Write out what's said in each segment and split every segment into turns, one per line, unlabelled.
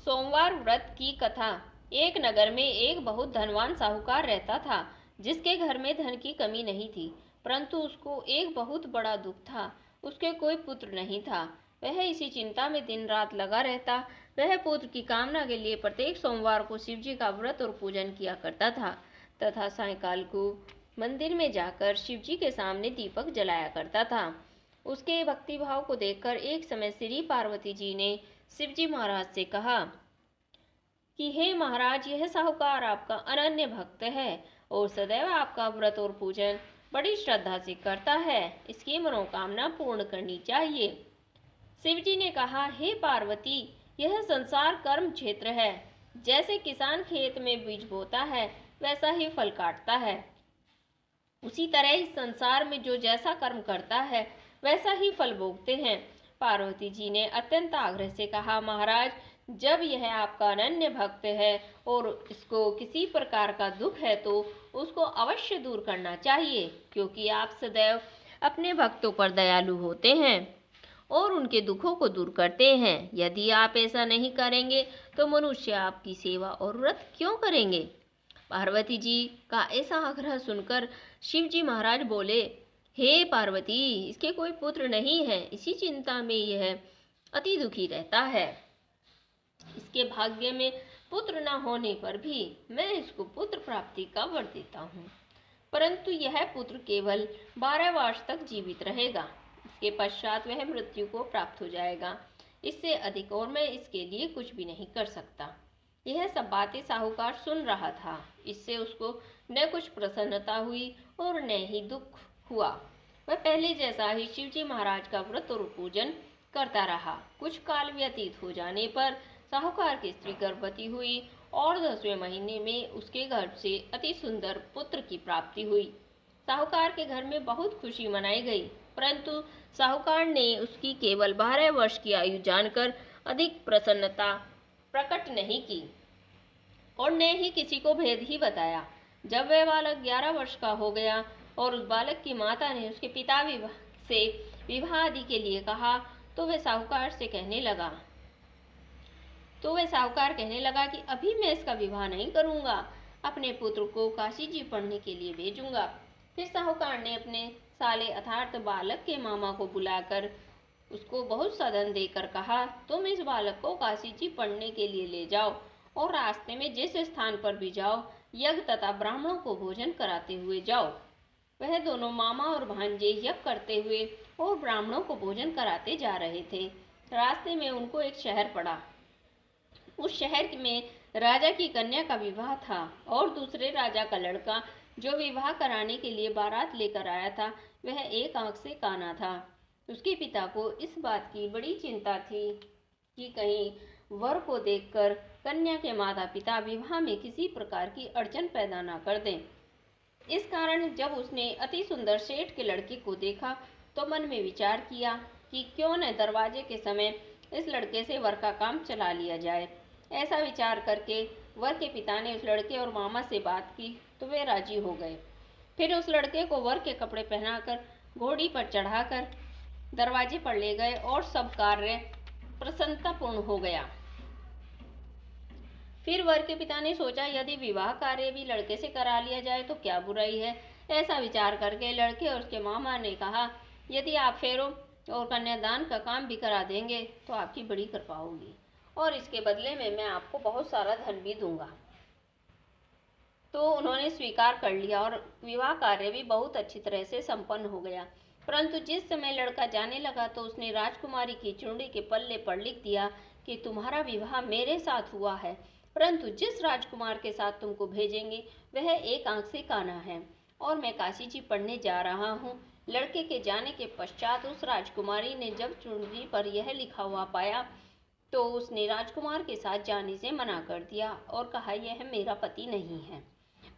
सोमवार व्रत की कथा। एक नगर में एक बहुत धनवान साहूकार रहता था, जिसके घर में धन की कमी नहीं थी, परंतु उसको एक बहुत बड़ा दुख था। उसके कोई पुत्र नहीं था। वह इसी चिंता में दिन रात लगा रहता। वह पुत्र की कामना के लिए प्रत्येक सोमवार को शिव जी का व्रत और पूजन किया करता था तथा सायंकाल को मंदिर में जाकर शिव जी के सामने दीपक जलाया करता था। उसके भक्तिभाव को देखकर एक समय श्री पार्वती जी ने शिव जी महाराज से कहा कि हे महाराज, यह साहूकार आपका अनन्य भक्त है और सदैव आपका व्रत और पूजन बड़ी श्रद्धा से करता है। इसकी मनोकामना पूर्ण करनी चाहिए। शिव जी ने कहा, हे पार्वती, यह संसार कर्म क्षेत्र है। जैसे किसान खेत में बीज बोता है, वैसा ही फल काटता है। उसी तरह इस संसार में जो जैसा कर्म करता है, वैसा ही फल भोगते हैं। पार्वती जी ने अत्यंत आग्रह से कहा, महाराज, जब यह आपका अनन्य भक्त है और इसको किसी प्रकार का दुख है तो उसको अवश्य दूर करना चाहिए, क्योंकि आप सदैव अपने भक्तों पर दयालु होते हैं और उनके दुखों को दूर करते हैं। यदि आप ऐसा नहीं करेंगे तो मनुष्य आपकी सेवा और व्रत क्यों करेंगे? पार्वती जी का ऐसा आग्रह सुनकर शिव जी महाराज बोले, हे पार्वती, इसके कोई पुत्र नहीं है। इसी चिंता में यह अति दुखी रहता है। इसके भाग्य में पुत्र न होने पर भी मैं इसको पुत्र प्राप्ति का वर देता हूँ, परंतु यह पुत्र केवल 12 वर्ष तक जीवित रहेगा। इसके पश्चात वह मृत्यु को प्राप्त हो जाएगा। इससे अधिक और मैं इसके लिए कुछ भी नहीं कर सकता। यह सब बातें साहूकार सुन रहा था। इससे उसको न कुछ प्रसन्नता हुई और न ही दुख हुआ। वह पहले जैसा ही शिवजी महाराज का व्रत और पूजन करता रहा। कुछ काल व्यतीत हो जाने पर साहूकार की स्त्री गर्भवती हुई और 10वें महीने में उसके गर्भ से अति सुंदर पुत्र की प्राप्ति हुई। साहूकार के घर में बहुत खुशी मनाई गई, परंतु साहूकार ने उसकी केवल 12 वर्ष की आयु जानकर अधिक प्रसन्नता प्रकट नहीं की और न ही किसी को भेद ही बताया। जब वह बालक 11 वर्ष का हो गया और उस बालक की माता ने उसके पिता से विवाह आदि के लिए कहा, तो वह साहूकार कहने लगा कि अभी मैं इसका विवाह नहीं करूंगा, अपने पुत्र को काशी जी पढ़ने के लिए भेजूंगा। फिर साहूकार ने अपने साले अर्थात बालक के मामा को बुलाकर उसको बहुत सा धन देकर कहा, तुम इस बालक को काशी जी पढ़ने के लिए ले जाओ और रास्ते में जिस स्थान पर भी जाओ, यज्ञ तथा ब्राह्मणों को भोजन कराते हुए जाओ। वह दोनों मामा और भांजे यज्ञ करते हुए और ब्राह्मणों को भोजन कराते जा रहे थे। रास्ते में उनको एक शहर पड़ा। उस शहर में राजा की कन्या का विवाह था और दूसरे राजा का लड़का जो विवाह कराने के लिए बारात लेकर आया था, वह एक आंख से काना था। उसके पिता को इस बात की बड़ी चिंता थी कि कहीं वर को देखकर कन्या के माता पिता विवाह में किसी प्रकार की अड़चन पैदा न कर दें। इस कारण जब उसने अति सुंदर सेठ के लड़के को देखा तो मन में विचार किया कि क्यों न दरवाजे के समय इस लड़के से वर का काम चला लिया जाए। ऐसा विचार करके वर के पिता ने उस लड़के और मामा से बात की तो वे राजी हो गए। फिर उस लड़के को वर के कपड़े पहनाकर घोड़ी पर चढ़ाकर दरवाजे पर ले गए और सब कार्य प्रसन्नतापूर्ण हो गया। फिर वर के पिता ने सोचा, यदि विवाह कार्य भी लड़के से करा लिया जाए तो क्या बुराई है। ऐसा विचार करके लड़के और उसके मामा ने कहा, यदि आप फेरों और कन्यादान का काम भी करा देंगे तो आपकी बड़ी कृपा होगी और इसके बदले में मैं आपको बहुत सारा धन भी दूंगा। तो उन्होंने स्वीकार कर लिया और विवाह कार्य भी बहुत अच्छी तरह से संपन्न हो गया। परंतु जिस समय लड़का जाने लगा तो उसने राजकुमारी की चुंडी के पल्ले पर लिख दिया कि तुम्हारा विवाह मेरे साथ हुआ है, परंतु जिस राजकुमार के साथ तुमको भेजेंगे वह एक आंख से काना है और मैं काशी जी पढ़ने जा रहा हूँ। लड़के के जाने के पश्चात उस राजकुमारी ने जब चुंडी पर यह लिखा हुआ पाया तो उसने राजकुमार के साथ जाने से मना कर दिया और कहा, यह मेरा पति नहीं है,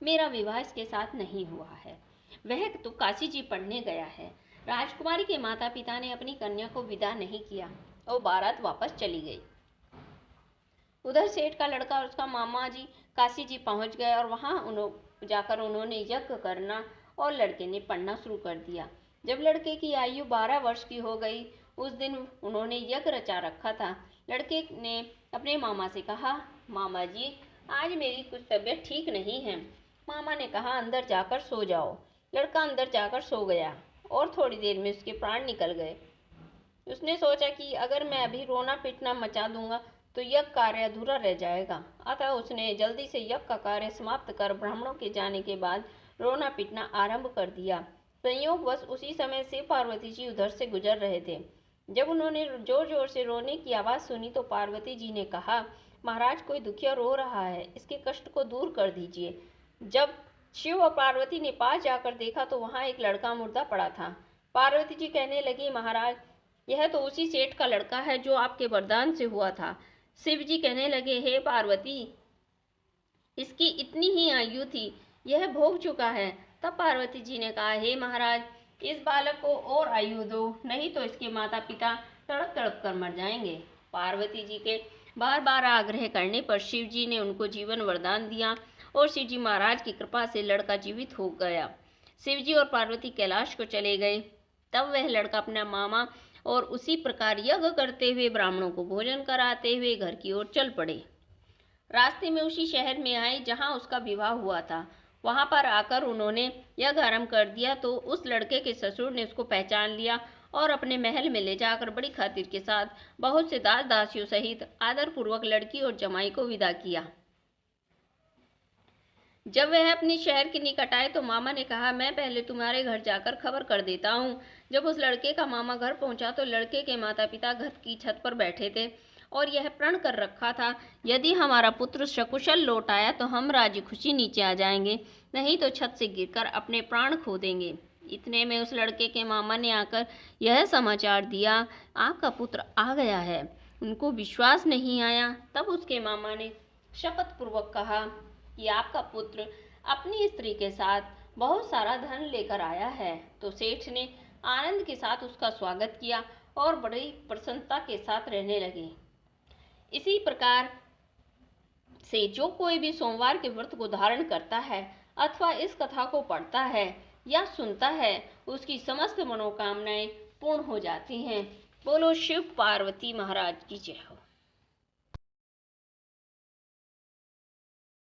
मेरा विवाह इसके साथ नहीं हुआ है, वह तो काशी जी पढ़ने गया है। राजकुमारी के माता पिता ने अपनी कन्या को विदा नहीं किया और बारात वापस चली गई। उधर सेठ का लड़का और उसका मामा जी काशी जी पहुंच गए और वहां जाकर उन्होंने यज्ञ करना और लड़के ने पढ़ना शुरू कर दिया। जब लड़के की आयु 12 वर्ष की हो गई उस दिन उन्होंने यज्ञ रचा रखा था। लड़के ने अपने मामा से कहा, मामा जी, आज मेरी कुछ तबीयत ठीक नहीं है। मामा ने कहा, अंदर जाकर सो जाओ। लड़का अंदर जाकर सो गया और थोड़ी देर में उसके प्राण निकल गए। उसने सोचा कि अगर मैं अभी रोना पीटना मचा दूंगा तो यज्ञ कार्य अधूरा रह जाएगा। अतः उसने जल्दी से यज्ञ का कार्य समाप्त कर ब्राह्मणों के जाने के बाद रोना पीटना आरंभ कर दिया। संयोगवश उसी समय शिव पार्वती जी उधर से गुजर रहे थे। जब उन्होंने जोर जोर से रोने की आवाज़ सुनी तो पार्वती जी ने कहा, महाराज, कोई दुखिया रो रहा है, इसके कष्ट को दूर कर दीजिए। जब शिव और पार्वती ने पास जाकर देखा तो वहाँ एक लड़का मुर्दा पड़ा था। पार्वती जी कहने लगी, महाराज, यह तो उसी सेठ का लड़का है जो आपके वरदान से हुआ था। शिव जी कहने लगे, हे पार्वती, इसकी इतनी ही आयु थी, यह भोग चुका है। तब पार्वती जी ने कहा, हे महाराज, इस बालक को और आयु दो, नहीं तो इसके माता पिता तड़प तड़प कर मर जाएंगे। पार्वती जी के बार बार आग्रह करने पर शिव जी ने उनको जीवन वरदान दिया और शिव जी महाराज की कृपा से लड़का जीवित हो गया। शिव जी और पार्वती कैलाश को चले गए। तब वह लड़का अपना मामा और उसी प्रकार यज्ञ करते हुए ब्राह्मणों को भोजन कराते हुए घर की ओर चल पड़े। रास्ते में उसी शहर में आए जहां उसका विवाह हुआ था। वहां पर आकर उन्होंने यज्ञ आरंभ कर दिया तो उस लड़के के ससुर ने उसको पहचान लिया और अपने महल में ले जाकर बड़ी खातिर के साथ बहुत से दास दासियों सहित आदरपूर्वक लड़की और जमाई को विदा किया। जब वह अपने शहर के निकट आए तो मामा ने कहा, मैं पहले तुम्हारे घर जाकर खबर कर देता हूँ। जब उस लड़के का मामा घर पहुंचा तो लड़के के माता पिता घर की छत पर बैठे थे और यह प्रण कर रखा था, यदि हमारा पुत्र सकुशल लौट आया तो हम राजी खुशी नीचे आ जाएंगे, नहीं तो छत से गिरकर अपने प्राण खो देंगे। इतने में उस लड़के के मामा ने आकर यह समाचार दिया, आपका पुत्र आ गया है। उनको विश्वास नहीं आया। तब उसके मामा ने शपथ पूर्वक कहा कि आपका पुत्र अपनी स्त्री के साथ बहुत सारा धन लेकर आया है। तो सेठ ने आनंद के साथ उसका स्वागत किया और बड़ी प्रसन्नता के साथ रहने लगे। इसी प्रकार से जो कोई भी सोमवार के व्रत को धारण करता है अथवा इस कथा को पढ़ता है या सुनता है, उसकी समस्त मनोकामनाएं पूर्ण हो जाती हैं। बोलो शिव पार्वती महाराज की जय हो।